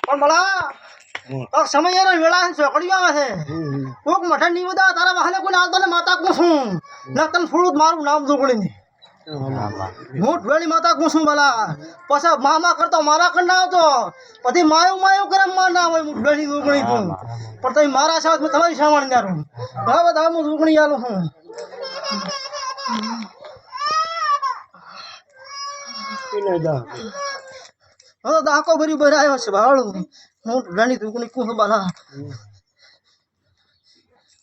પણ બલા સમય એનો વેળા ચોકડી આવે છે કોક મઠન ની બધા તારા બહાને કોઈ આવતો ને માતા કુસુમ ના તને થોડું મારું નામ જોગણી મોટ વેળી માતા કુસુમ બલા પછી મામા કરતો મારા કર ના આવતો પછી માયું માયું કરે માં ના હોય મોટ વેળી જોગણી તું પણ તમે મારા સાથ તમારી સામાન દારું હા બધા હું જોગણી આલું હું હવે દાકો ભરી ભર આવ્યો છે ભાડું હું રાણી દુકની કું બાલા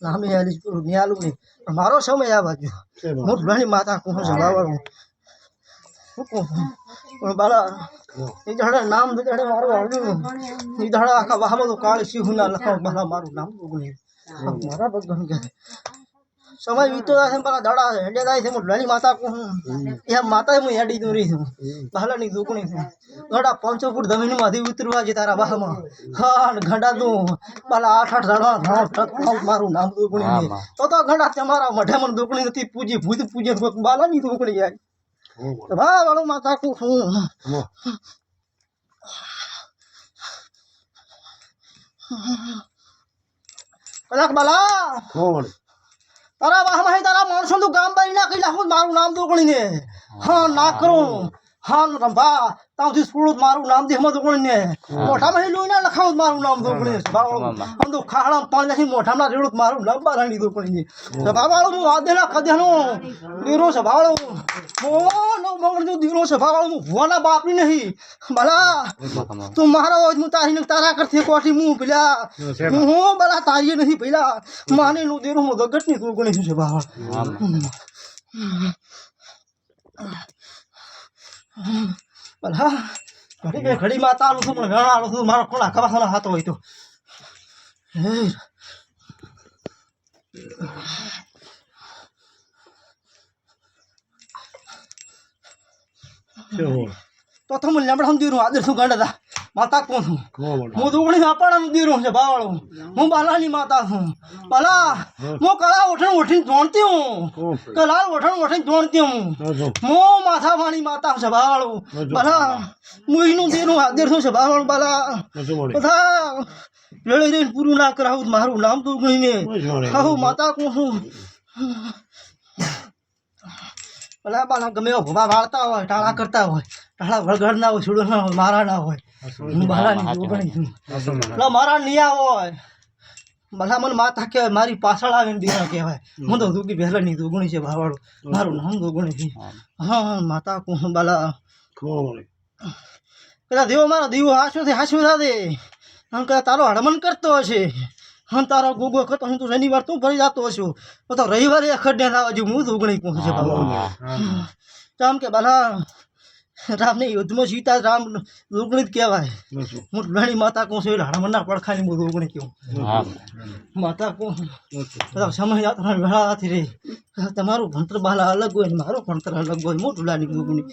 નામે આલી પૂરું નિયાલું નહીં પણ મારો સમય આ બાજુ હું રાણી માતા કું છે બાવળું પણ બાલા એ દાડા નામ દાડે મારું આવ્યું એ દાડા આખા વાહમાં તો કાળ સિંહ ના લખાવ બાલા મારું નામ દુકની મારા ભગવાન કે સમય વીતો જાય છે પેલા દાડા હેડે જાય છે હું રાણી માતા કું એ માતા હું હેડી દોરી છું બાલાની દુકણી છું ગડા 500 ફૂટ જમીનમાંથી ઉતરવા છે તારા વાહમાં હા ગડા તું બાલા 8-8 જણા મારું નામ દુકણી તો ગડા તમારા મઢે મને દુકણી નથી પૂજી ભૂત પૂજે બાલાની દુકણી જાય તો ભા વાળું માતા કું છું કલાક બાલા તારા વાહમાં તારા માણસો નું ગામ બારી નાખી નાખું મારું નામ દુકણી ને હા ના કરું હા રંભા તાવથી સ્કૂલ મારું નામ દે મત દુકણી ને મોઢામાં લોહી ના લખાવું મારું નામ દુકણી આમ તો ખાડા પાણી નાખી મોઢામાં રેડું મારું નામ બારાણી દુકણી ને બાબાળો હું આદેલા કદેનો દીરો છે ભાળો નો મંગળ જો દીરો છે ભાળો હું ભુવાના બાપની નહીં ભલા તું મારો હું તારી તારા કરથી કોઠી હું પેલા હું બલા તારી નહીં પેલા માને નું દીરો હું દગટની દુકણી છે ભાળ ભલા ઘડી ઘડી માતા આલું છું પણ વેણા આલું છું મારો કોણ આખા હાથ હોય તો તો તમે લેમડા દીરું આદર શું ગાંડા માતા કોણ છું હું દુગણી આપણાનું દીરું છે બાવળું હું બાલાની માતા છું બાલા હું કલા ઓઠણ જોણતી હું કલા ઓઠણ જોણતી હું હું માથા વાણી માતા છે બાવળું બાલા હું એનું દીરું આદર શું છે બાવળું બાલા બધા વેળે રહીને પૂરું ના કરાવું મારું નામ દુગણી ને હા માતા કોણ છું ભલા બાલા ગમે એવો ભવા વાળતા હોય ટાળા કરતા હોય ટાળા વળગડ ના હોય છોડો ના હોય મારા ના હોય હું બાલાની દુકણી છું ભલા મારા નિયા હોય ભલા મને માતા કહેવાય મારી પાછળ આવીને દીરા કહેવાય હું તો દુગી પહેલાની દુગણી છે ભાવાળું મારું નામ દુગણી છે હા માતા કું બાલા પેલા દેવો મારો દીવો હાસ્યો થા દે આમ કે તારો હડમન કરતો હશે હા તારો ગોગો કરતો હું તો શનિવાર તું ફરી જતો હશો તો રવિવારે અખડને ના હજુ હું દુગણી કહું છે આમ કે બાલા રામને યુદ્ધમાં સીતા રામ દુગણી જ કહેવાય હું રાણી માતા કહું છું એટલે હડમનના પડખાની હું દુગણી કહું માતા કહું બધા સમય વેળાથી રે તમારું ભણતર બાલા અલગ હોય ને મારું ભણતર અલગ હોય મોટું લાની દુગણી